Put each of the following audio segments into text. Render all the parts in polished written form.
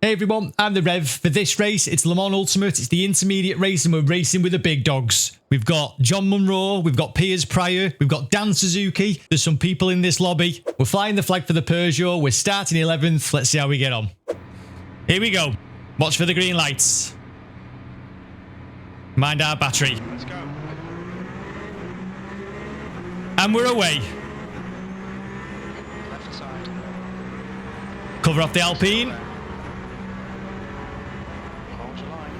Hey everyone, I'm the Rev. For this race, it's Le Mans Ultimate, it's the intermediate race and we're racing with the big dogs. We've got John MUNRO, we've got Piers prior, we've got Dan Suzuki, there's some people in this lobby. We're flying the flag for the Peugeot, we're starting 11th, let's see how we get on. Here we go. Watch for the green lights. Mind our battery. Let's go. And we're away. Left side. Cover off the Alpine. Hold your line.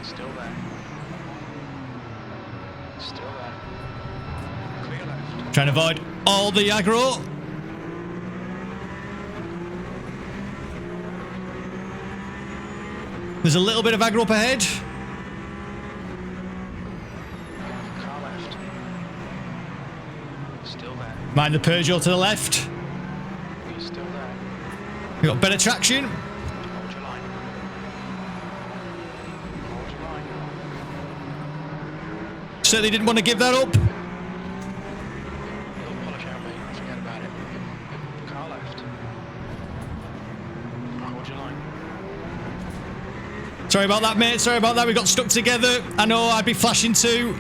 Still there. Still there. Clear left. Trying to avoid all the aggro. There's a little bit of aggro up ahead. Car left. Still there. Mind the Peugeot to the left. You're still there. We've got better traction. Hold your line. Hold your line. Certainly didn't want to give that up. Little polish out, mate. Forget about it. Car left. Hold your line. Sorry about that, mate. Sorry about that. We got stuck together. I know I'd be flashing too.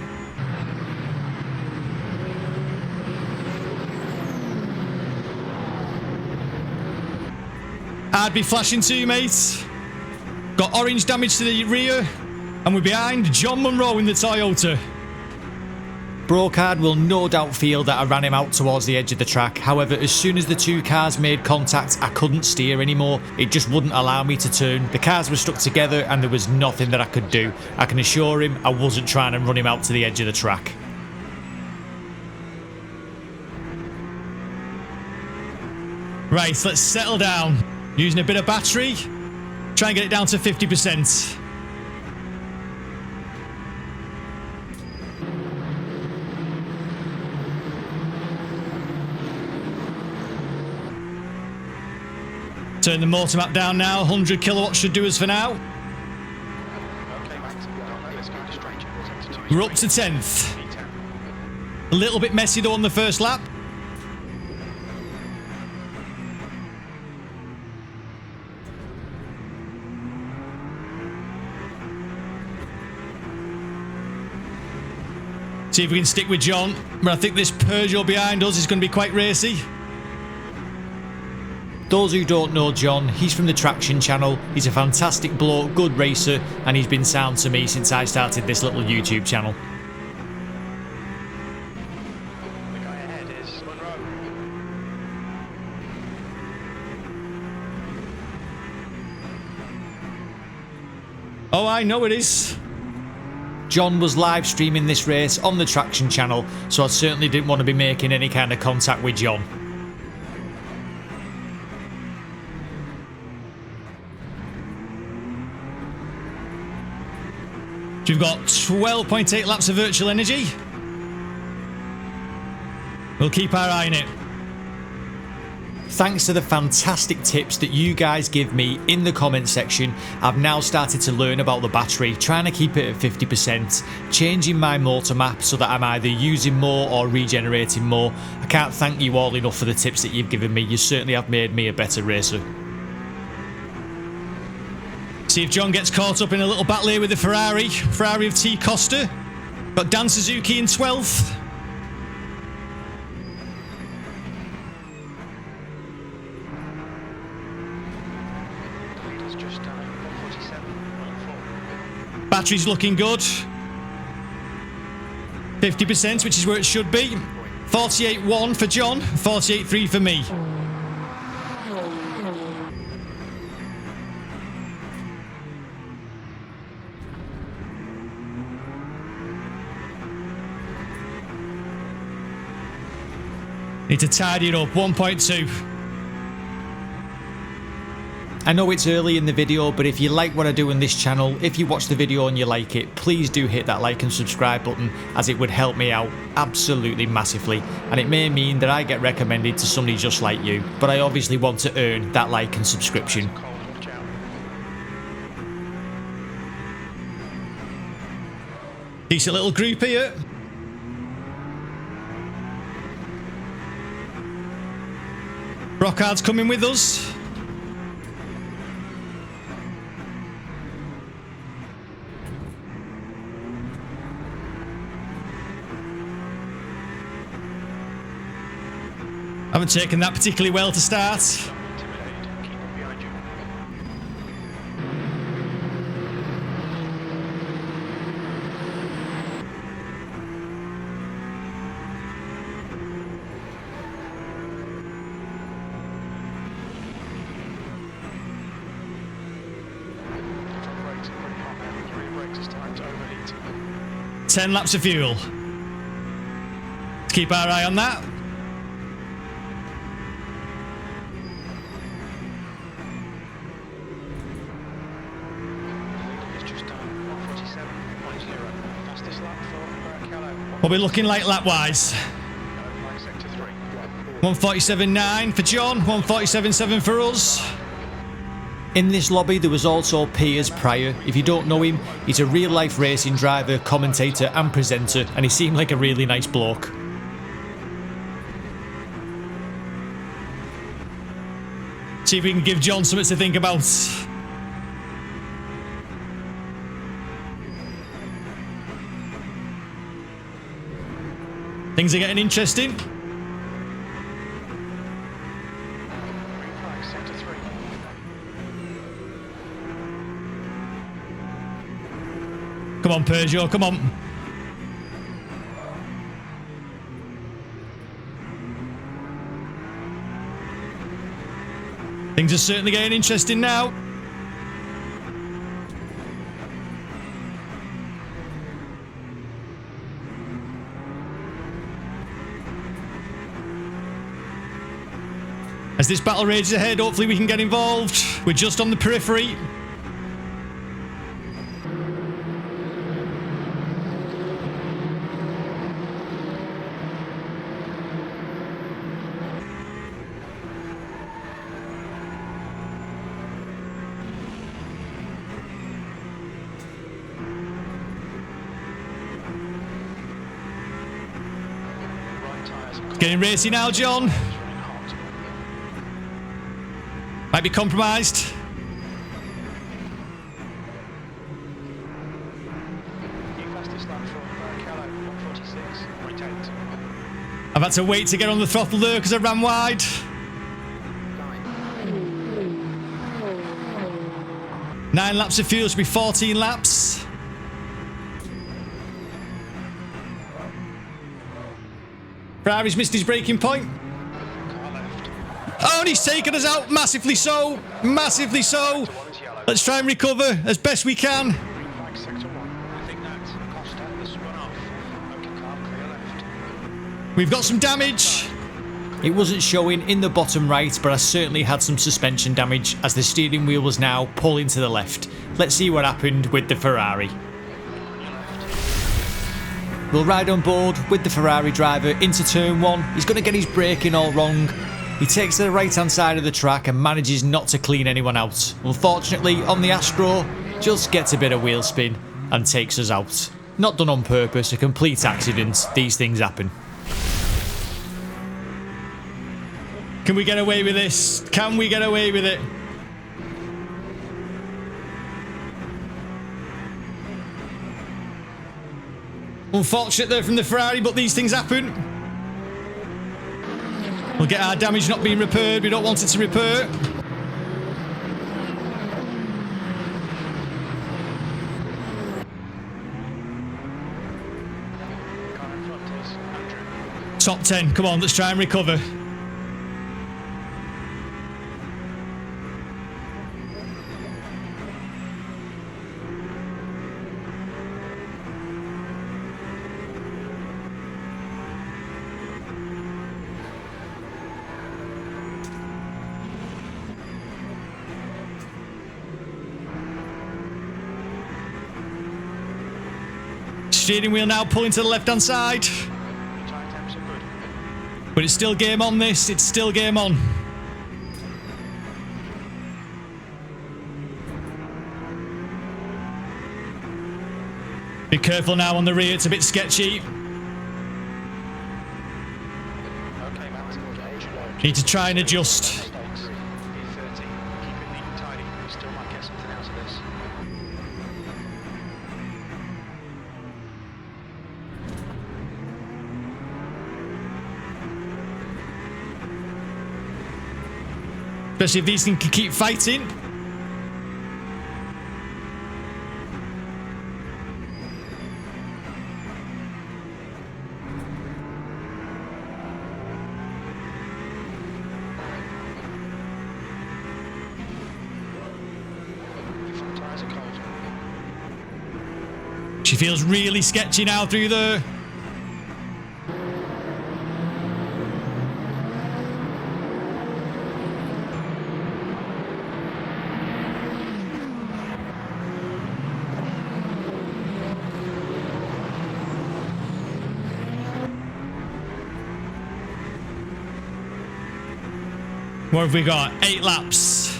I'd be flashing too, mate. Got orange damage to the rear. And we're behind John MUNRO in the Toyota. Brocard will no doubt feel that I ran him out towards the edge of the track. However, as soon as the two cars made contact, I couldn't steer anymore. It just wouldn't allow me to turn. The cars were stuck together and there was nothing that I could do. I can assure him I wasn't trying to run him out to the edge of the track. Right, let's settle down. Using a bit of battery. Try and get it down to 50%. Turn the motor map down now. 100 kilowatts should do us for now. Okay, mate. Don't let this go to straight. We're up to 10th. A little bit messy though on the first lap. See if we can stick with John, but I think this Peugeot behind us is going to be quite racy. Those who don't know John, he's from the Traction channel. He's a fantastic bloke, good racer, and he's been sound to me since I started this little YouTube channel. The guy ahead is MUNRO. Oh, I know it is. John was live streaming this race on the Traction channel, so I certainly didn't want to be making any kind of contact with John. We've got 12.8 laps of virtual energy. We'll keep our eye on it. Thanks to the fantastic tips that you guys give me in the comment section, I've now started to learn about the battery, trying to keep it at 50%, changing my motor map so that I'm either using more or regenerating more. I can't thank you all enough for the tips that you've given me. You certainly have made me a better racer. See if John gets caught up in a little battle here with the Ferrari of T. Costa. Got Dan Suzuki in 12th. The leader's just 147.4. Battery's looking good. 50%, which is where it should be. 48.1 for John, 48.3 for me. Need to tidy it up, 1.2. I know it's early in the video, but if you like what I do on this channel, if you watch the video and you like it, please do hit that like and subscribe button, as it would help me out absolutely massively. And it may mean that I get recommended to somebody just like you, but I obviously want to earn that like and subscription. Watch out. Decent little group here. Brockard's coming with us. Haven't taken that particularly well to start. Intimidated. Keep them behind you. Front brakes are pretty hot now. Rear brakes is time to overheat. 10 laps of fuel. Let's keep our eye on that. It's just done 147.0. Fastest lap for Barrichello. What we're looking like lap-wise. Like sector 3. 147.9 for John, 147.7 for us. In this lobby there was also Piers prior. If you don't know him, he's a real life racing driver, commentator and presenter, and he seemed like a really nice bloke. See if we can give John something to think about. Things are getting interesting. Green flag, sector 3. Come on, Peugeot, come on. Things are certainly getting interesting now. As this battle rages ahead, hopefully we can get involved. We're just on the periphery. Right tyres are Getting racy now, John. running hot. Might be compromised. New fastest lap for Barrichello, 146.8. I've had to wait to get on the throttle there because I ran wide. 9 laps of fuel should be 14 laps. Ferrari's missed his braking point. Car left. Oh, and he's taken us out massively so. Massively so. One is yellow. Let's try and recover as best we can. Green flag, sector 1. I think that's Costa has spun off. Okay, car clear left. We've got some damage. It wasn't showing in the bottom right, but I certainly had some suspension damage as the steering wheel was now pulling to the left. Let's see what happened with the Ferrari. We'll ride on board with the Ferrari driver into turn 1. He's going to get his braking all wrong. He takes to the right hand side of the track and manages not to clean anyone out. Unfortunately, on the Astro, just gets a bit of wheel spin and takes us out. Not done on purpose, a complete accident. These things happen. Can we get away with this? Can we get away with it? Unfortunate there from the Ferrari, but these things happen. We'll get our damage not being repaired. We don't want it to repair. Car in front is Andrew. Top 10. Come on, let's try and recover. Steering wheel now pulling to the left hand side. Tyre temps are good. But it's still game on this. It's still game on. Be careful now on the rear. It's a bit sketchy. Okay, Matt. Need to try and adjust. Mistakes. P30. Keep it neat and tidy. You still might get something out of this. Especially if these things can keep fighting. She feels really sketchy now through there. What have we got? 8 laps.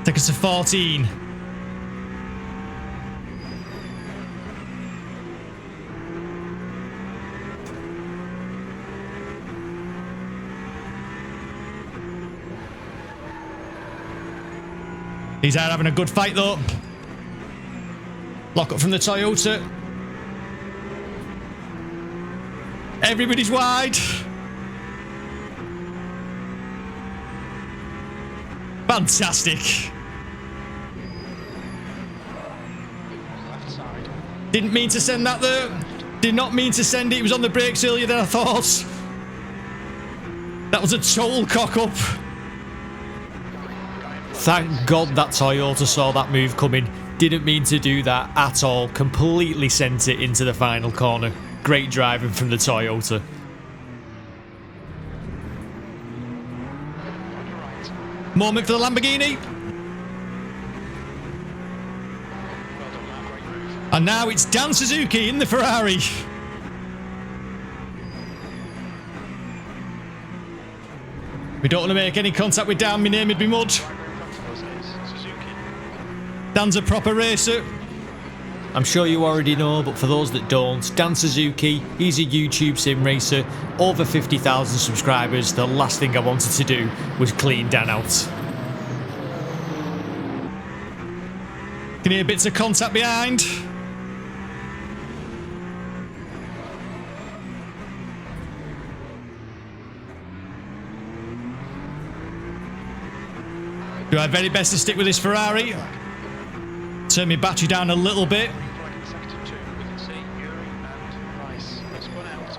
Take us to 14. He's out having a good fight though. Lock up from the Toyota. Everybody's wide. Fantastic. Left side. Didn't mean to send that there. Did not mean to send it. It was on the brakes earlier than I thought. That was a total cock up. Thank God that Toyota saw that move coming. Didn't mean to do that at all. Completely sent it into the final corner. Great driving from the Toyota. Moment for the Lamborghini. Well done, Matt. Great move. And now it's Dan Suzuki in the Ferrari. We don't want to make any contact with Dan. My name would be mud. Right in front of us is Suzuki. Dan's a proper racer. I'm sure you already know, but for those that don't, Dan Suzuki, he's a YouTube sim racer, over 50,000 subscribers. The last thing I wanted to do was clean Dan out. Can hear bits of contact behind. Do our very best to stick with this Ferrari. Turn my battery down a little bit. Like in sector 2, we can see Yuri and Rice. Spun out.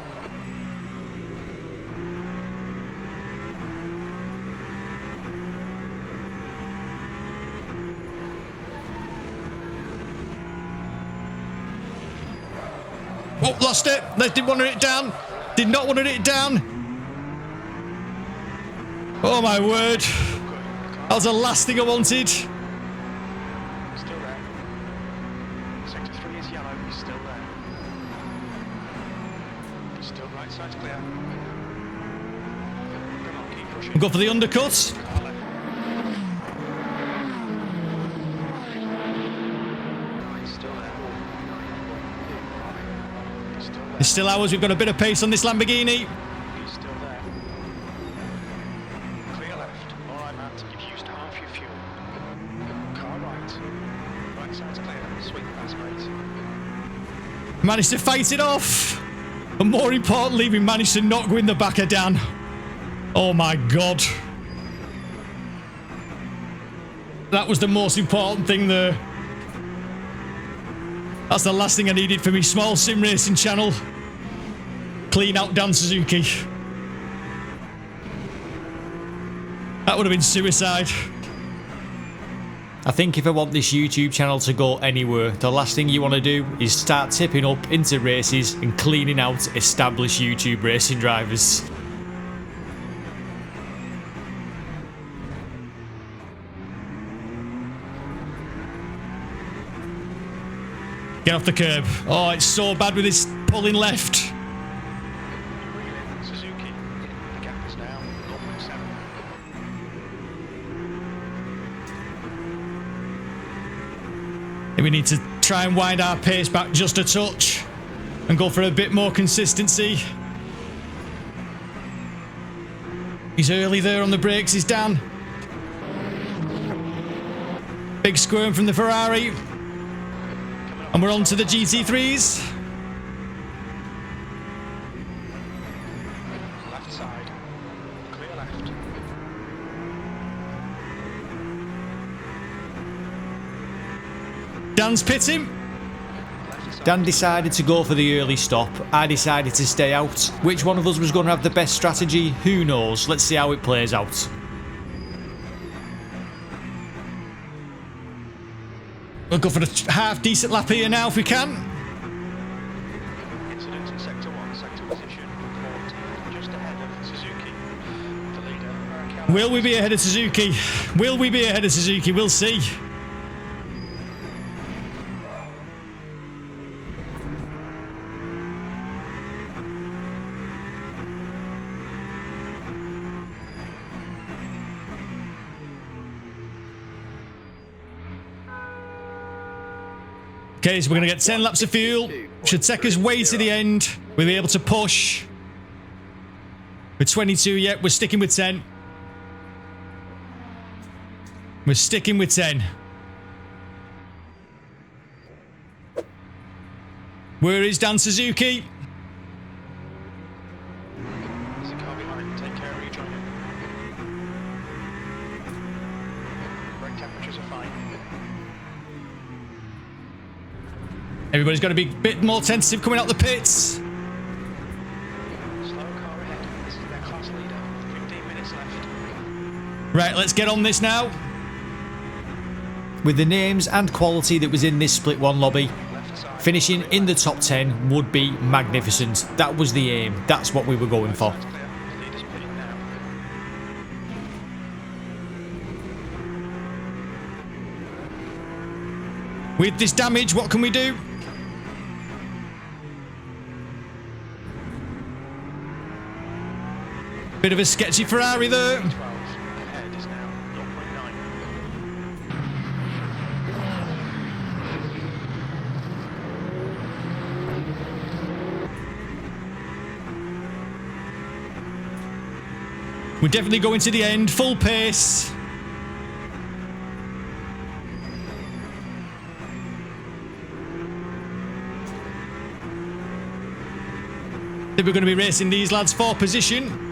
Oh, lost it. They didn't want it down. Did not want it down. Oh my word. That was the last thing I wanted. Still there. Sector 3 is yellow. He's still there. He's still right side's clear. Come on, keep pushing. We'll go for the undercut. Car left. He's still there. He's still there. It's still ours. We've got a bit of pace on this Lamborghini. He's still there. Clear left. All right, Matt. You've used half your fuel. Car right. Right side's clear. Sweet. That's great. Managed to fight it off. And more importantly, we managed to not go in the back of Dan. Oh my God. That was the most important thing there. That's the last thing I needed for my small sim racing channel. Clean out Dan Suzuki. That would have been suicide. I think if I want this YouTube channel to go anywhere, the last thing you want to do is start tipping up into races and cleaning out established YouTube racing drivers. Get off the curb. Oh, it's so bad with this pulling left. Reeling. Suzuki. The gap is now 0.7. We need to try and wind our pace back just a touch and go for a bit more consistency. He's early there on the brakes, is Dan. Big squirm from the Ferrari. And we're on to the GT3s. Left side. Clear left. Dan's pitting. Dan decided to go for the early stop. I decided to stay out. Which one of us was going to have the best strategy? Who knows? Let's see how it plays out. We'll go for a half decent lap here now if we can. Incident in Sector 1, sector position 14, just ahead of Suzuki. The leader, Will we be ahead of Suzuki? Will we be ahead of Suzuki? We'll see. Okay, so we're going to get 10 laps of fuel. Should take us way to the end. We'll be able to push. With 22 yet, we're sticking with 10. We're sticking with 10. Where is Dan Suzuki? There's a car behind. Take care of each other. Brake temperatures are fine. Everybody's got to be a bit more tentative coming out the pits. Slow car ahead. This is their class leader. 15 minutes left. Right, let's get on this now. With the names and quality that was in this split one lobby, Left side. finishing in the top 10 would be magnificent. That was the aim. That's what we were going for. Side's clear. The leader's pitting now. With this damage, what can we do? Bit of a sketchy Ferrari there. 12. Ahead is now 0.9. We're definitely going to the end, full pace. I think we're going to be racing these lads for position.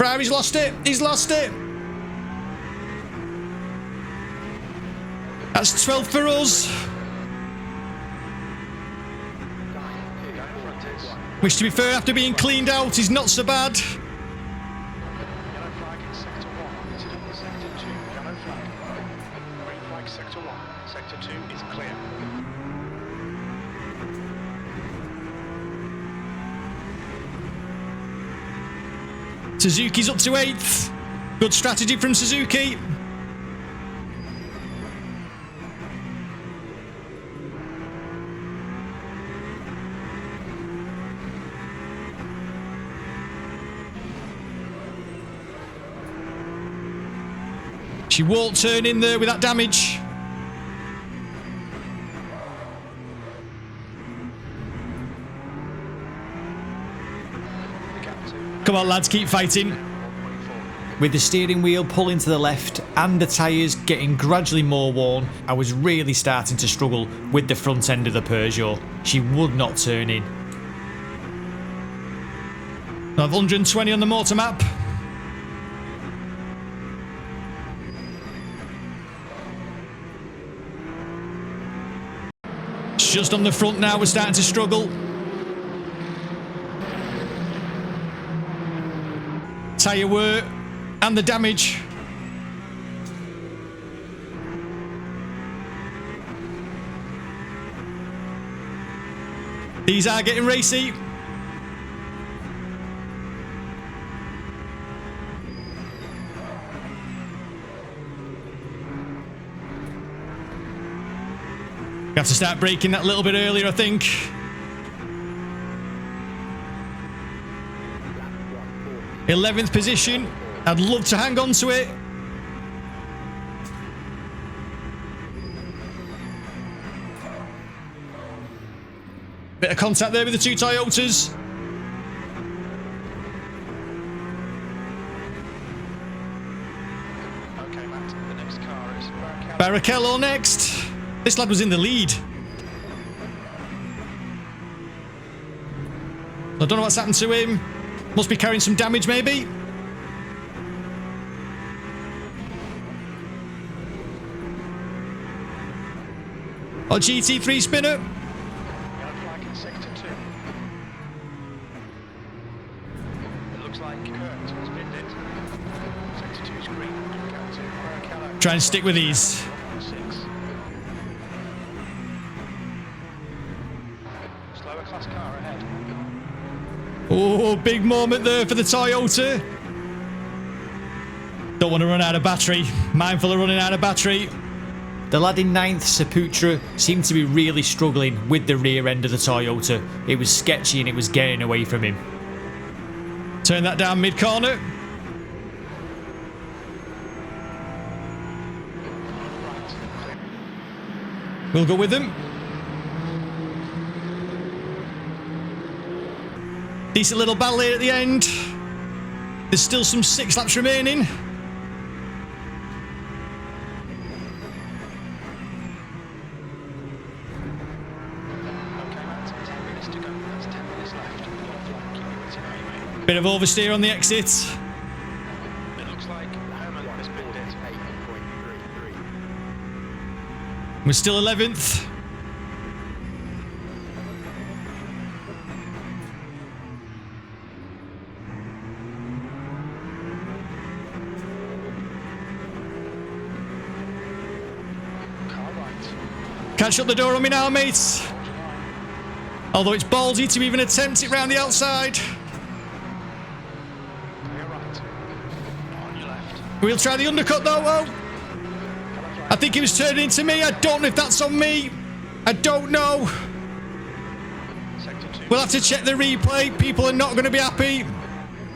Ferrari's lost it. He's lost it. That's 12 for us. Which, to be fair, after being cleaned out, is not so bad. Yellow flag in sector 1. Incident in sector 2. Yellow flag. Green flag sector 1. Sector 2 is clear. Suzuki's up to 8th. Good strategy from Suzuki. She won't turn in there with that damage. Come on, lads, keep fighting. With the steering wheel pulling to the left and the tyres getting gradually more worn, I was really starting to struggle with the front end of the Peugeot. She would not turn in. I have 120 on the motor map. Just on the front now, we're starting to struggle. Tyre wear and the damage. These are getting racy. We have to start braking that little bit earlier, I think. th position. I'd love to hang on to it. Bit of contact there with the two Toyotas. Barrichello next. This lad was in the lead. I don't know what's happened to him. Must be carrying some damage, maybe. Oh, GT3 spinner. Yellow flag in sector 2. It looks like Kurt has binned it. Sector 2 is green. Go to Barrichello. Try and stick with these. 6. Slower class car ahead. Oh, big moment there for the Toyota. Don't want to run out of battery. Mindful of running out of battery. The lad in 9th, Saputra, seemed to be really struggling with the rear end of the Toyota. It was sketchy and it was getting away from him. Turn that down mid-corner. We'll go with them. Decent little battle here at the end. There's still some 6 laps remaining. Bit of oversteer on the exit. It looks like Herman has binned it. 8.33. We're still 11th. Car right. Can't shut the door on me now, mates. Although it's ballsy to even attempt it round the outside. We'll try the undercut though. Oh. I think he was turning into me. I don't know if that's on me. I don't know. We'll have to check the replay. People are not going to be happy.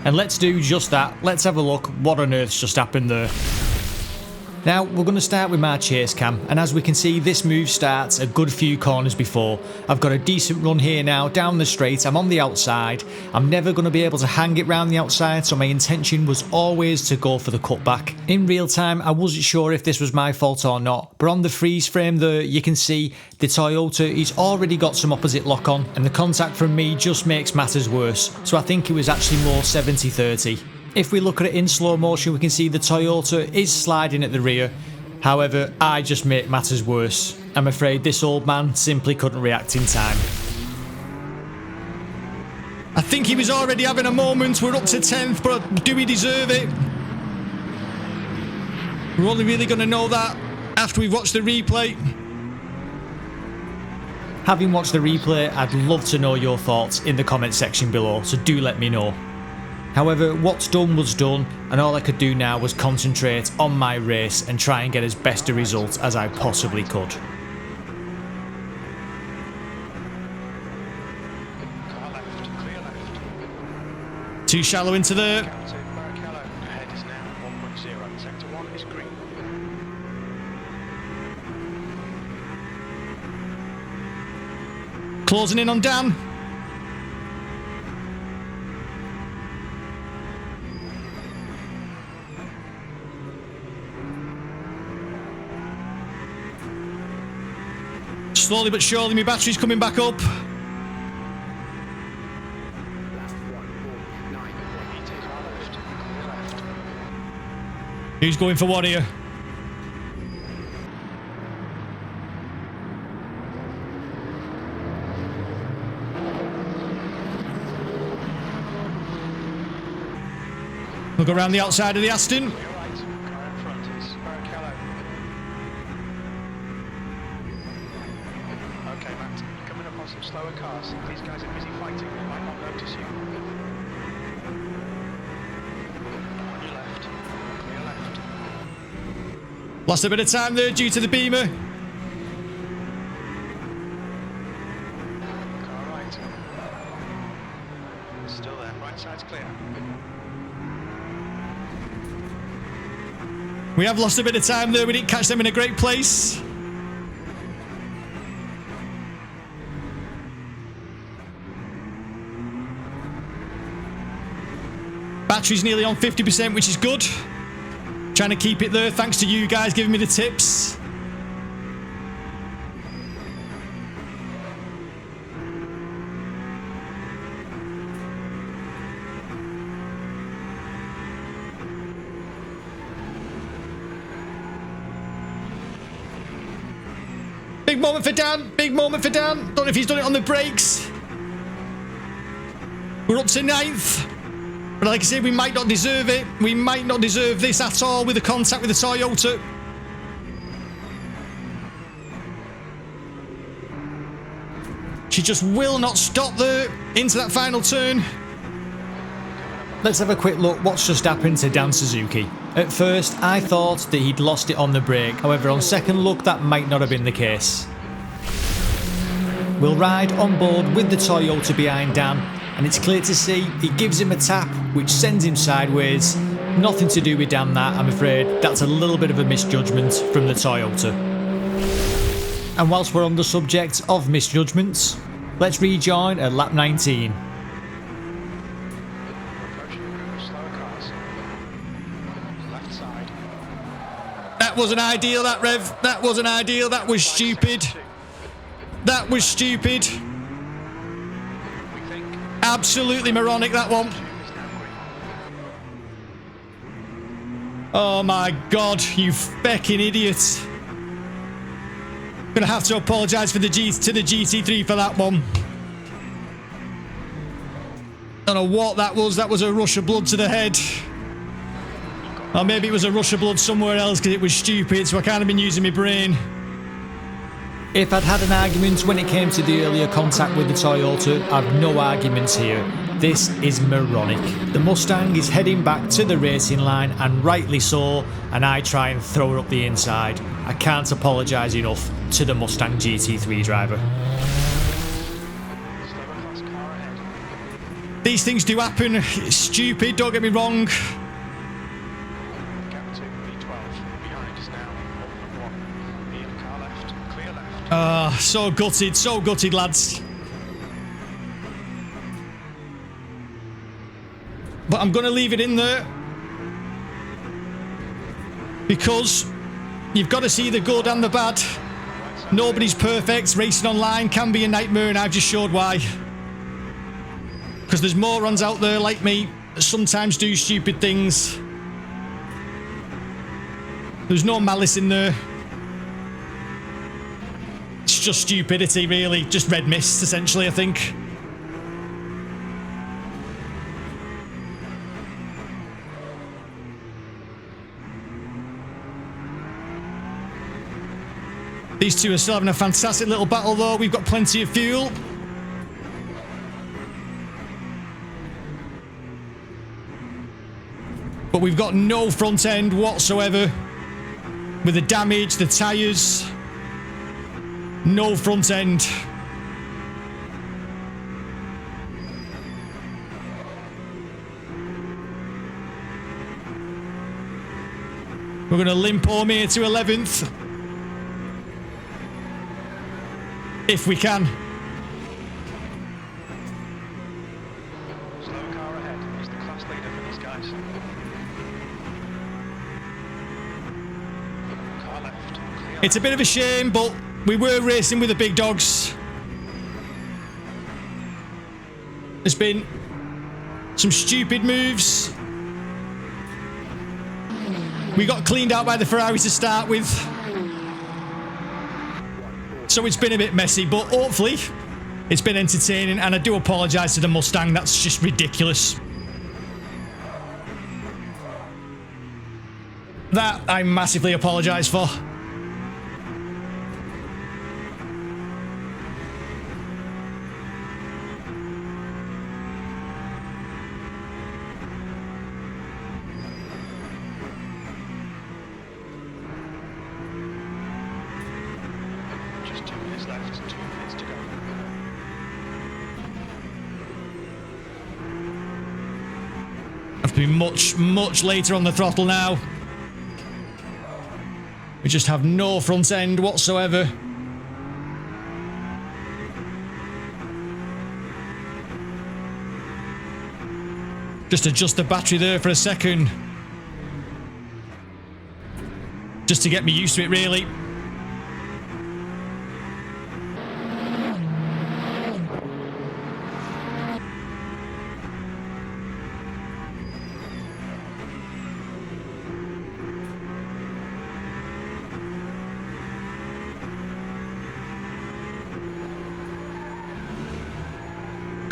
And let's do just that. Let's have a look. What on earth's just happened there? Now, we're going to start with my chase cam, and as we can see, this move starts a good few corners before. I've got a decent run here now, down the straight, I'm on the outside. I'm never going to be able to hang it round the outside, so my intention was always to go for the cutback. In real time, I wasn't sure if this was my fault or not, but on the freeze frame there, you can see the Toyota, he's already got some opposite lock on, and the contact from me just makes matters worse, so I think it was actually more 70-30. If we look at it in slow motion, we can see the Toyota is sliding at the rear. However, I just make matters worse. I'm afraid this old man simply couldn't react in time. I think he was already having a moment. We're up to 10th, but do we deserve it? We're only really going to know that after we've watched the replay. Having watched the replay, I'd love to know your thoughts in the comment section below, so do let me know. However, what's done was done, and all I could do now was concentrate on my race and try and get as best a result as I possibly could. Car left, clear left. Too shallow into the... Captain Barrichello. Ahead is now 1.0. Sector 1 is green. Closing in on Dan. Slowly but surely, my battery's coming back up. Who's going for what here? We'll go around the outside of the Aston. You're right. Car in front is Barrichello. Okay, Matt. You're coming up on some slower cars. These guys are busy fighting. They might not notice you. On your left. Clear left. Lost a bit of time there due to the beamer. Car right. Still there. Right side's clear. We have lost a bit of time there. We didn't catch them in a great place. Battery's nearly on 50%, which is good. Trying to keep it there, thanks to you guys giving me the tips. Big moment for Dan. Big moment for Dan. Don't know if he's done it on the brakes. We're up to 9th. But like I said, we might not deserve it. We might not deserve this at all with the contact with the Toyota. She just will not stop there into that final turn. Let's have a quick look what's just happened to Dan Suzuki. At first, I thought that he'd lost it on the brake. However, on second look, that might not have been the case. We'll ride on board with the Toyota behind Dan, and it's clear to see he gives him a tap, which sends him sideways. Nothing to do with Dan that, I'm afraid. That's a little bit of a misjudgment from the Toyota. And whilst we're on the subject of misjudgments, let's rejoin at lap 19. That wasn't ideal, that Rev. That wasn't ideal. That was stupid. That was stupid. Absolutely moronic, that one. Oh my god, you fecking idiot. Gonna have to apologise to the GT3 for that one. Don't know what that was. That was a rush of blood to the head. Or maybe it was a rush of blood somewhere else because it was stupid, so I can't have been using my brain. If I'd had an argument when it came to the earlier contact with the Toyota, I've no arguments here. This is moronic. The Mustang is heading back to the racing line, and rightly so, and I try and throw her up the inside. I can't apologise enough to the Mustang GT3 driver. These things do happen. It's stupid, don't get me wrong. So gutted, lads. But I'm going to leave it in there because you've got to see the good and the bad. Nobody's perfect. Racing online can be a nightmare, and I've just showed why. Because there's morons out there like me that sometimes do stupid things. There's no malice in there. It's just stupidity, really. Just red mist, essentially, I think. These two are still having a fantastic little battle, though. We've got plenty of fuel. But we've got no front end whatsoever. With the damage, the tyres. No front end. We're going to limp home here to 11th. If we can. Slow car ahead. He's the class leader for these guys. Car left. Clear. It's a bit of a shame, but we were racing with the big dogs. There's been some stupid moves. We got cleaned out by the Ferrari to start with. So it's been a bit messy, but hopefully it's been entertaining, and I do apologise to the Mustang. That's just ridiculous. That I massively apologise for. Just 2 minutes left. 2 minutes to go. Have to be much later on the throttle now. We just have no front end whatsoever. Just adjust the battery there for a second. Just to get me used to it, really.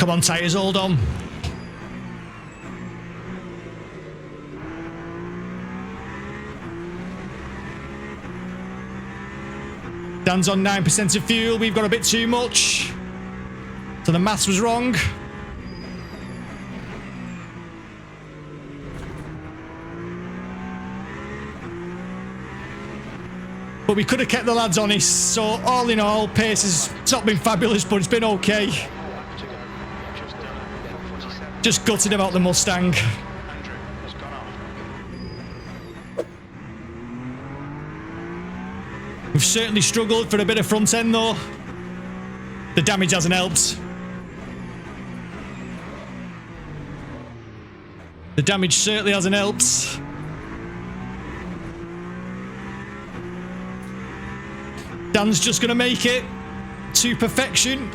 Come on, tyres, hold on. Dan's on 9% of fuel. We've got a bit too much. So the maths was wrong. But we could have kept the lads honest. So all in all, pace has not been fabulous, but it's been okay. Just gutted about the Mustang. We've certainly struggled for a bit of front end though. The damage hasn't helped. The damage certainly hasn't helped. Dan's just going to make it to perfection.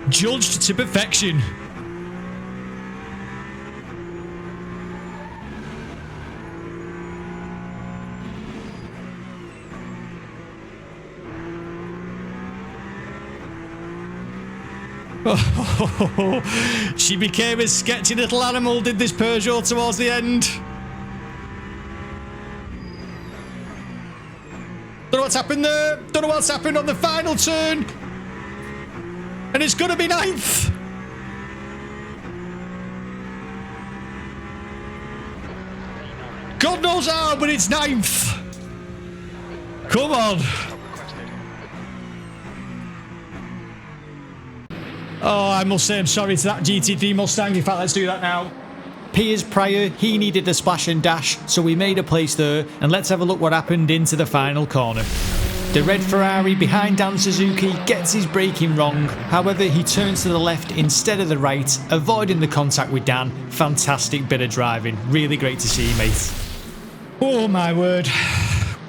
Judged to perfection. Oh, she became a sketchy little animal, did this Peugeot towards the end. Don't know what's happened there. Don't know what's happened on the final turn. And it's going to be 9th. God knows how, but it's 9th. Come on. Oh, I must say I'm sorry to that GT3 Mustang. In fact, let's do that now. Piers prior, he needed a splash and dash, so we made a place there, and let's have a look what happened into the final corner. The red Ferrari behind Dan Suzuki gets his braking wrong, however he turns to the left instead of the right, avoiding the contact with Dan. Fantastic bit of driving, really great to see, mate. Oh my word.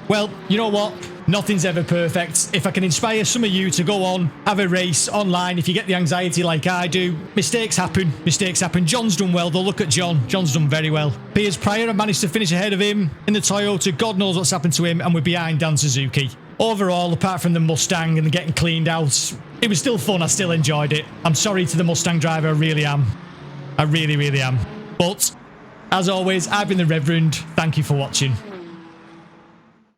Well, you know what? Nothing's ever perfect. If I can inspire some of you to go on, have a race online, if you get the anxiety like I do, mistakes happen. Mistakes happen. John's done well though. Look at John. John's done very well. Piers prior, I managed to finish ahead of him in the Toyota. God knows what's happened to him, and we're behind Dan Suzuki. Overall, apart from the Mustang and the getting cleaned out, it was still fun. I still enjoyed it. I'm sorry to the Mustang driver. I really am. I really, really am. But as always, I've been the Reverend. Thank you for watching.